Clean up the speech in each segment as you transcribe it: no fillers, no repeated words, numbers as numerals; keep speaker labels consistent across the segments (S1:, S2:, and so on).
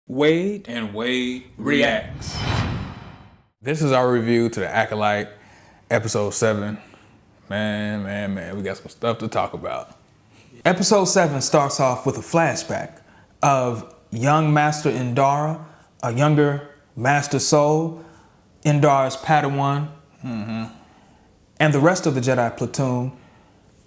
S1: Wade and Wade Reacts.
S2: This is our review to the Acolyte, episode 7. Man, we got some stuff to talk about.
S3: Episode 7 starts off with a flashback of young Master Indara, a younger Master Soul, Indara's Padawan, and the rest of the Jedi platoon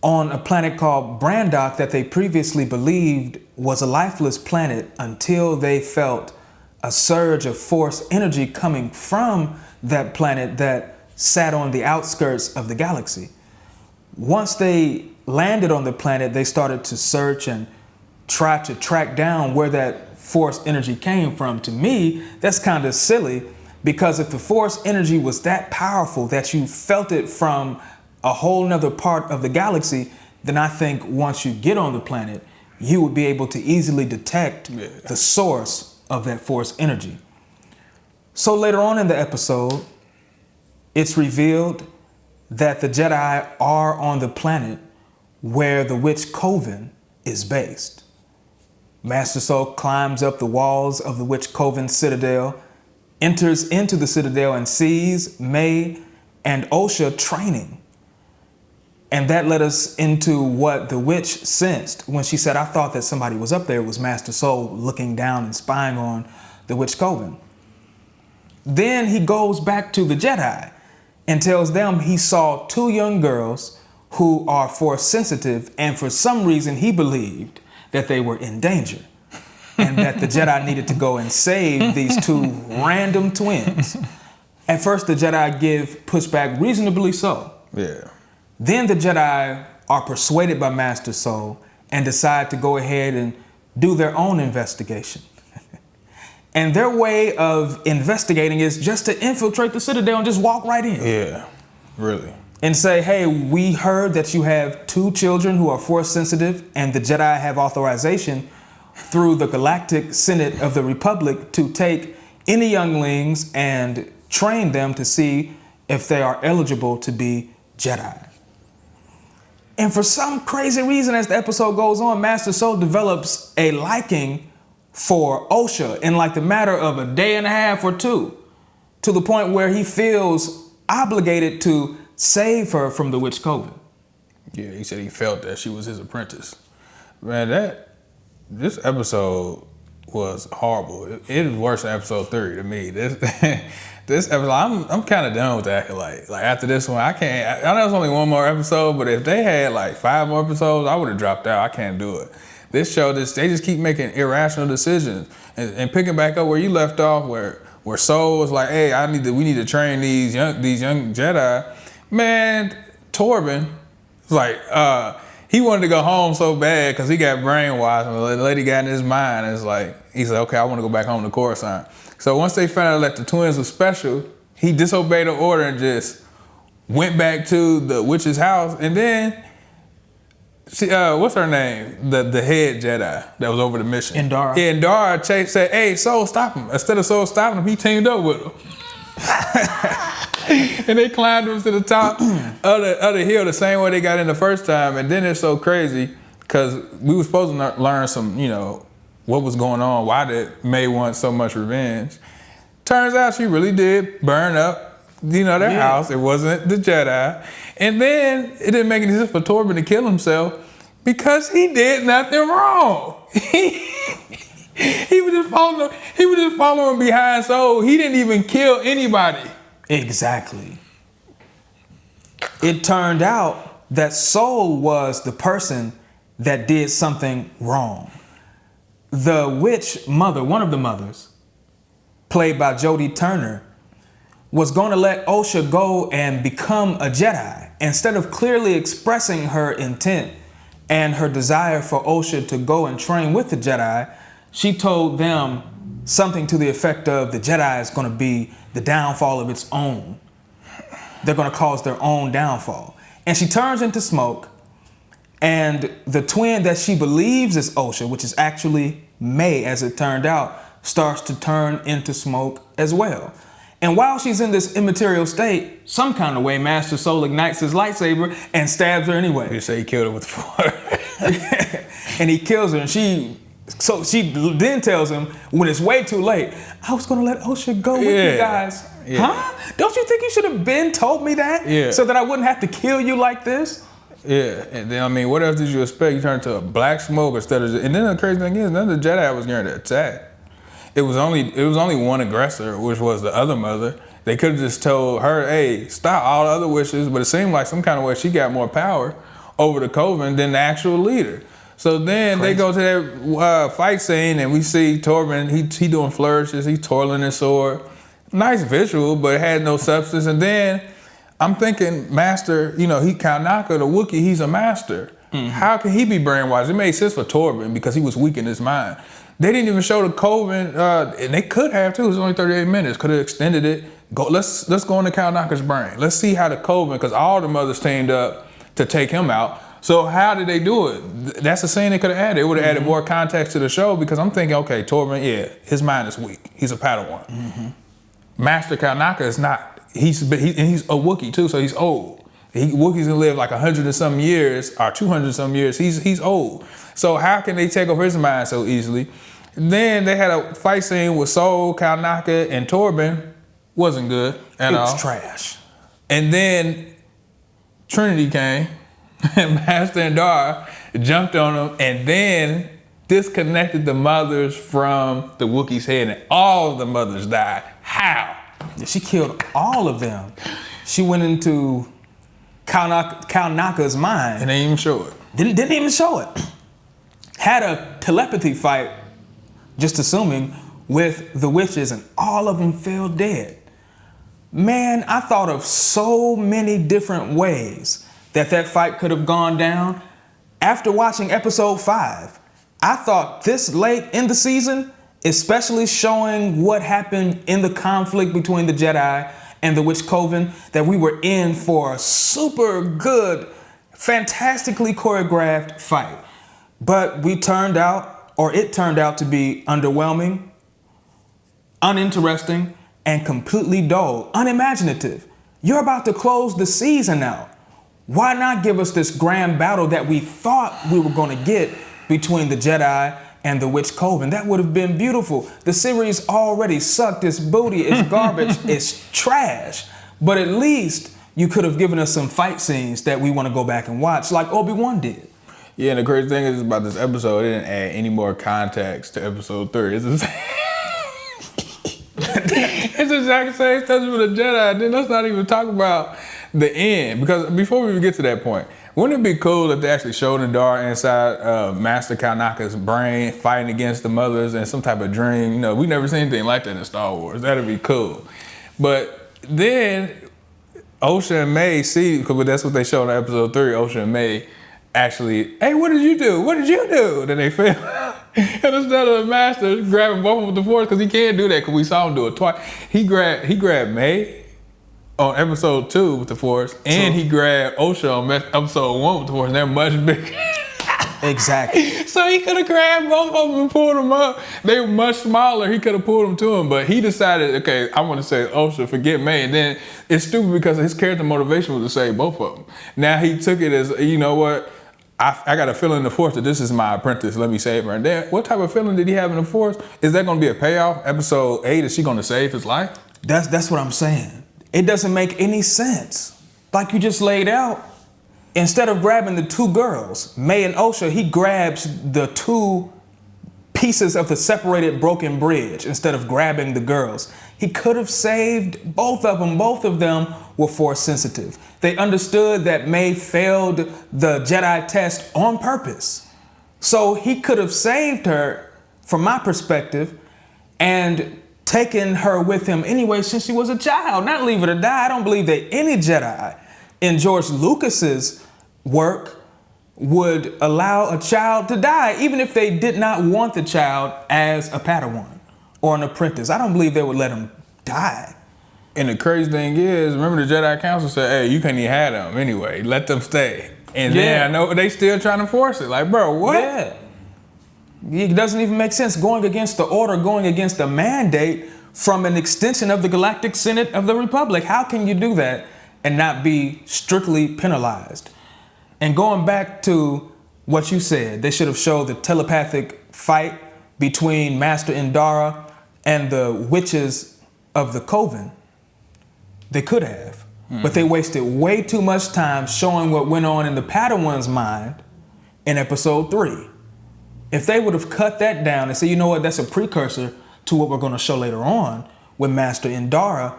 S3: on a planet called Brandok that they previously believed was a lifeless planet until they felt a surge of Force energy coming from that planet that sat on the outskirts of the galaxy. Once they landed on the planet, they started to search and try to track down where that Force energy came from. To me, that's kind of silly, because if the Force energy was that powerful that you felt it from a whole nother part of the galaxy, then I think once you get on the planet, you would be able to easily detect the source of that Force energy. So later on in the episode, it's revealed that the Jedi are on the planet where the witch Coven is based. Master Soul climbs up the walls of the witch Coven citadel, enters into the citadel and sees May and Osha training. And that led us into what the witch sensed when she said, "I thought that somebody was up there." It was Master Soul looking down and spying on the witch Coven. Then he goes back to the Jedi and tells them he saw 2 young girls who are Force sensitive, and for some reason he believed that they were in danger and that the Jedi needed to go and save these 2 random twins. At first the Jedi give pushback, reasonably so.
S2: Yeah.
S3: Then the Jedi are persuaded by Master Soul and decide to go ahead and do their own investigation. And their way of investigating is just to infiltrate the Citadel and just walk right in.
S2: Yeah, really.
S3: And say, "Hey, we heard that you have 2 children who are Force sensitive, and the Jedi have authorization through the Galactic Senate of the Republic to take any younglings and train them to see if they are eligible to be Jedi." And for some crazy reason, as the episode goes on, Master Soul develops a liking for Osha in like the matter of a day and a half or 2, to the point where he feels obligated to save her from the witch Coven.
S2: Yeah, he said he felt that she was his apprentice. Man, this episode was horrible. It was worse than episode 3 to me. This episode, I'm kind of done with the Acolyte. Like after this one, I know there's only one more episode, but if they had like 5 more episodes, I would have dropped out. I can't do it. This show, they just keep making irrational decisions and picking back up where you left off, where Soul was like, "Hey, we need to train these young Jedi." Man, Torben was like, he wanted to go home so bad because he got brainwashed, and the lady got in his mind. And it's like, he said, "Okay, I want to go back home to Coruscant." So once they found out that the twins were special, he disobeyed the order and just went back to the witch's house. And then, what's her name? The head Jedi that was over the mission.
S3: Indara.
S2: Yeah, Indara said, "Hey, Soul, stop him." Instead of Soul stopping him, he teamed up with him. And they climbed him to the top of the hill the same way they got in the first time. And then it's so crazy because we were supposed to learn some, what was going on, why did May want so much revenge. Turns out she really did burn up, their house. It wasn't the Jedi. And then it didn't make any sense for Torben to kill himself because he did nothing wrong. He was just following behind Soul. He didn't even kill anybody.
S3: Exactly. It turned out that Soul was the person that did something wrong. The witch mother, one of the mothers, played by Jodie Turner, was going to let Osha go and become a Jedi. Instead of clearly expressing her intent and her desire for Osha to go and train with the Jedi, she told them something to the effect of, the Jedi is going to be the downfall of its own. They're going to cause their own downfall. And she turns into smoke, and the twin that she believes is Osha, which is actually May, as it turned out, starts to turn into smoke as well. And while she's in this immaterial state, some kind of way, Master Soul ignites his lightsaber and stabs her anyway.
S2: You say he killed her with fire.
S3: And he kills her, and she So she then tells him, when it's way too late, I was gonna let Osha go with you guys.
S2: Yeah.
S3: Huh? Don't you think you should have been told me that?
S2: Yeah.
S3: So that I wouldn't have to kill you like this?
S2: Yeah, and then I mean, what else did you expect? You turned to a black smoke instead of, and then the crazy thing is, none of the Jedi was going to attack. It was only one aggressor, which was the other mother. They could have just told her, "Hey, stop all the other wishes," but it seemed like some kind of way she got more power over the Coven than the actual leader. So then they go to that fight scene, and we see Torben. He doing flourishes. He's twirling his sword. Nice visual, but it had no substance. And then I'm thinking, Master, he Kanaka, the Wookiee, he's a master. Mm-hmm. How can he be brainwashed? It made sense for Torben because he was weak in his mind. They didn't even show the Coven, and they could have too. It was only 38 minutes. Could have extended it. Let's go into Kanaka's brain. Let's see how the Coven, because all the mothers teamed up to take him out. So how did they do it? That's the scene they could have added. It would have added more context to the show because I'm thinking, okay, Torben, his mind is weak. He's a Padawan. Mm-hmm. Master Kanaka is not. He's a Wookiee too, so he's old. Wookiees can live like 100 and some years or 200 and some years. He's old. So how can they take over his mind so easily? Then they had a fight scene with Soul, Kanaka, and Torben. Wasn't good at all.
S3: It was trash.
S2: And then Trinity came, and Master and Dara jumped on them, and then disconnected the mothers from the Wookiee's head, and all of the mothers died. How?
S3: She killed all of them. She went into Kanaka's mind.
S2: And they didn't even show it.
S3: Didn't even show it. Had a telepathy fight, just assuming, with the witches, and all of them fell dead. Man, I thought of so many different ways that fight could have gone down. After watching episode 5, I thought this late in the season, especially showing what happened in the conflict between the Jedi and the Witch Coven, that we were in for a super good, fantastically choreographed fight. But it turned out to be underwhelming, uninteresting, and completely dull, unimaginative. You're about to close the season out. Why not give us this grand battle that we thought we were going to get between the Jedi and the Witch Coven? That would have been beautiful. The series already sucked. It's booty, it's garbage, it's trash. But at least you could have given us some fight scenes that we want to go back and watch, like Obi-Wan did.
S2: Yeah, and the crazy thing is about this episode, it didn't add any more context to episode 3. It's the exact same stuff with the Jedi. Then let's not even talk about the end, because before we even get to that point, wouldn't it be cool if they actually showed Nadara inside Master Kanaka's brain fighting against the mothers and some type of dream? We never seen anything like that in Star Wars. That'd be cool. But then Osha and May see, because that's what they showed in episode 3, Osha and May actually, hey, what did you do? What did you do? Then they fail. And instead of the Master grabbing both of them with the Force, because he can't do that, because we saw him do it twice. He grabbed May on episode 2 with the Force, and he grabbed Osha on episode 1 with the Force, and they're much bigger.
S3: Exactly.
S2: So he could have grabbed both of them and pulled them up. They were much smaller. He could have pulled them to him, but he decided, okay, I want to say Osha, forget May. And then it's stupid because his character motivation was to save both of them. Now he took it as, you know what? I got a feeling in the Force that this is my apprentice. Let me save her. And then what type of feeling did he have in the Force? Is that going to be a payoff? Episode 8, is she going to save his life?
S3: That's what I'm saying. It doesn't make any sense. Like you just laid out, instead of grabbing the 2 girls, May and Osha, he grabs the 2 pieces of the separated broken bridge instead of grabbing the girls. He could have saved both of them. Both of them were Force sensitive. They understood that May failed the Jedi test on purpose. So he could have saved her, from my perspective, and taken her with him anyway since she was a child, not leave her to die. I don't believe that any Jedi in George Lucas's work would allow a child to die, even if they did not want the child as a Padawan or an apprentice. I don't believe they would let him die.
S2: And the crazy thing is, remember the Jedi Council said, hey, you can't even have them anyway. Let them stay. And then I know they still trying to force it. Like, bro, what?
S3: Yeah. It doesn't even make sense going against the order, going against the mandate from an extension of the Galactic Senate of the Republic. How can you do that and not be strictly penalized? And going back to what you said. They should have showed the telepathic fight between Master Indara and the witches of the Coven. They could have. But they wasted way too much time showing what went on in the Padawan's mind in episode 3. If they would have cut that down and said, you know what, that's a precursor to what we're going to show later on, when Master Indara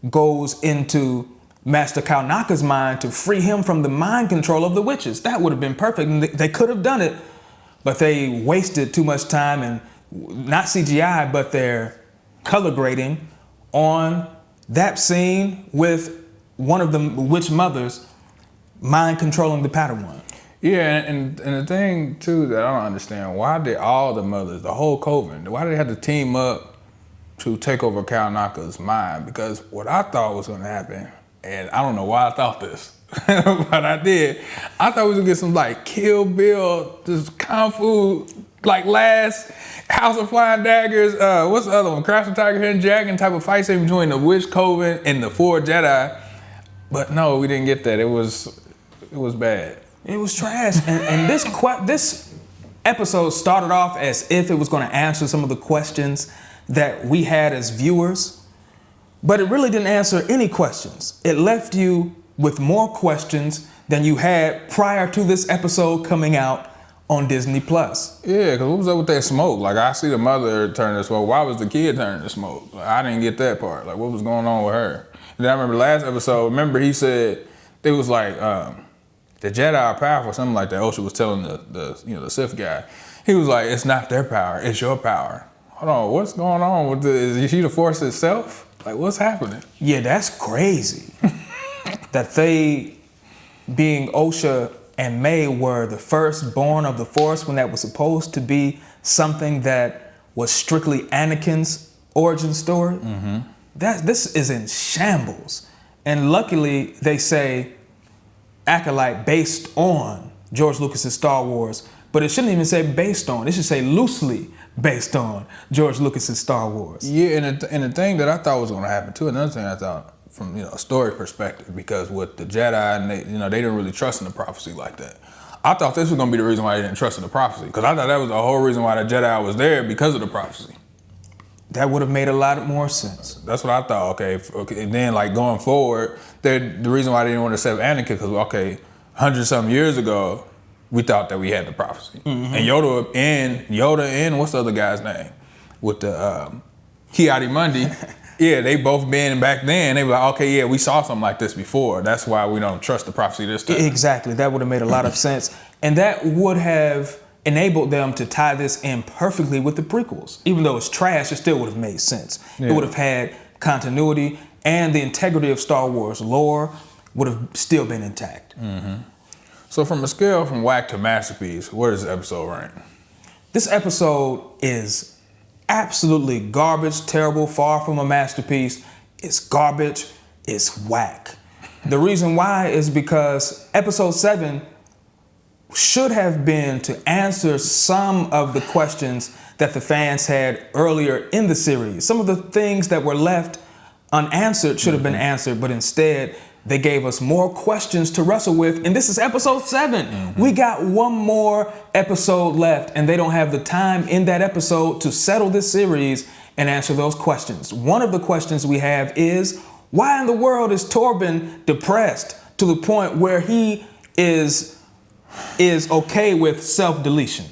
S3: goes into Master Kalnaka's mind to free him from the mind control of the witches. That would have been perfect, and they could have done it, but they wasted too much time, and not CGI, but their color grading on that scene with one of the witch mothers mind controlling the Padawan.
S2: Yeah, and the thing too that I don't understand, why did all the mothers, the whole Coven, why did they have to team up to take over Kalnaka's mind? Because what I thought was going to happen, and I don't know why I thought this, but I did. I thought we was going to get some like Kill Bill, just Kung Fu, like last House of Flying Daggers, what's the other one? Crouching Tiger, Hidden Dragon type of fight scene between the Witch Coven and the 4 Jedi. But no, we didn't get that. It was bad.
S3: It was trash. And this episode started off as if it was going to answer some of the questions that we had as viewers, but it really didn't answer any questions. It left you with more questions than you had prior to this episode coming out on Disney+.
S2: Yeah, because what was up with that smoke? Like, I see the mother turn to smoke. Why was the kid turning to smoke? Like, I didn't get that part. Like, what was going on with her? And then I remember last episode, remember he said, it was like, the Jedi are powerful, something like that. Osha was telling the Sith guy. He was like, it's not their power, it's your power. Hold on, what's going on with is she the Force itself? Like, what's happening?
S3: Yeah, that's crazy. That they, being Osha and May, were the firstborn of the Force when that was supposed to be something that was strictly Anakin's origin story. Mm-hmm. This is in shambles. And luckily, they say Acolyte based on George Lucas's Star Wars, but it shouldn't even say based on. It should say loosely based on George Lucas's Star Wars.
S2: Yeah, and the thing that I thought was going to happen too, another thing I thought from a story perspective, because with the Jedi and they didn't really trust in the prophecy like that. I thought this was going to be the reason why they didn't trust in the prophecy, because I thought that was the whole reason why the Jedi was there, because of the prophecy.
S3: That would have made a lot more sense.
S2: That's what I thought. Okay, and then like going forward, the reason why they didn't want to accept Anakin, because 100-something years ago, we thought that we had the prophecy. Mm-hmm. And Yoda and what's the other guy's name? With the Ki-Adi-Mundi. Yeah, they both been back then. They were like, okay, yeah, we saw something like this before. That's why we don't trust the prophecy this time.
S3: Exactly. That would have made a lot of sense. And that would have enabled them to tie this in perfectly with the prequels. Even though it's trash, it still would have made sense. Yeah. It would have had continuity, and the integrity of Star Wars lore would have still been intact.
S2: Mm-hmm. So from a scale from whack to masterpiece, where does this episode rank?
S3: This episode is absolutely garbage, terrible, far from a masterpiece. It's garbage, it's whack. The reason why is because episode 7 should have been to answer some of the questions that the fans had earlier in the series. Some of the things that were left unanswered should have been answered, but instead they gave us more questions to wrestle with, and this is episode 7. Mm-hmm. We got one more episode left, and they don't have the time in that episode to settle this series and answer those questions. One of the questions we have is, why in the world is Torben depressed to the point where he is okay with self-deletion?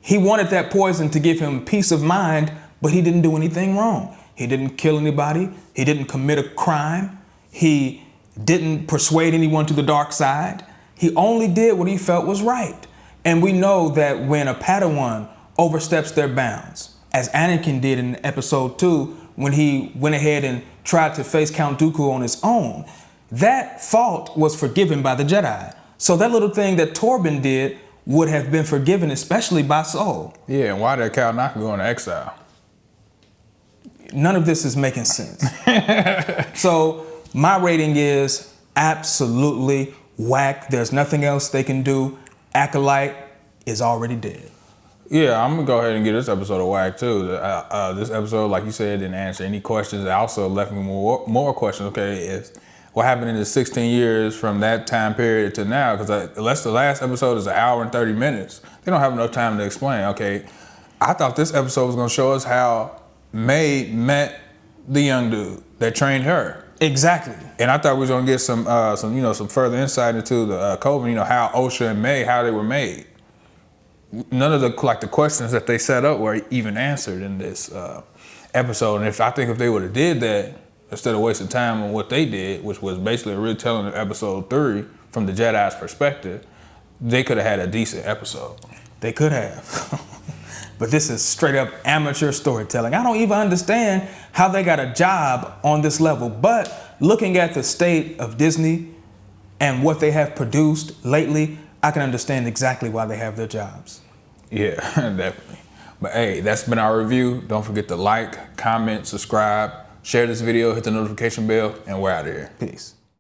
S3: He wanted that poison to give him peace of mind, but he didn't do anything wrong. He didn't kill anybody. He didn't commit a crime. He didn't persuade anyone to the dark side. He only did what he felt was right. And we know that when a Padawan oversteps their bounds, as Anakin did in episode 2, when he went ahead and tried to face Count Dooku on his own, that fault was forgiven by the Jedi. So that little thing that Torben did would have been forgiven, especially by Soul.
S2: Yeah, and why did Kalnaka go into exile?
S3: None of this is making sense. So my rating is absolutely whack. There's nothing else they can do. Acolyte is already dead.
S2: Yeah, I'm gonna go ahead and give this episode a whack too. This episode, like you said, didn't answer any questions. It also left me more questions. Okay, what happened in the 16 years from that time period to now, because unless the last episode is an hour and 30 minutes, they don't have enough time to explain, okay, I thought this episode was going to show us how May met the young dude that trained her.
S3: Exactly.
S2: And I thought we was going to get some further insight into the Coven, how Osha and May, how they were made. None of the questions that they set up were even answered in this episode. And I think if they would have did that, instead of wasting time on what they did, which was basically a retelling of episode 3 from the Jedi's perspective, they could have had a decent episode.
S3: They could have. But this is straight up amateur storytelling. I don't even understand how they got a job on this level. But looking at the state of Disney and what they have produced lately, I can understand exactly why they have their jobs.
S2: Yeah, definitely. But hey, that's been our review. Don't forget to like, comment, subscribe, share this video, hit the notification bell, and we're out of here.
S3: Peace.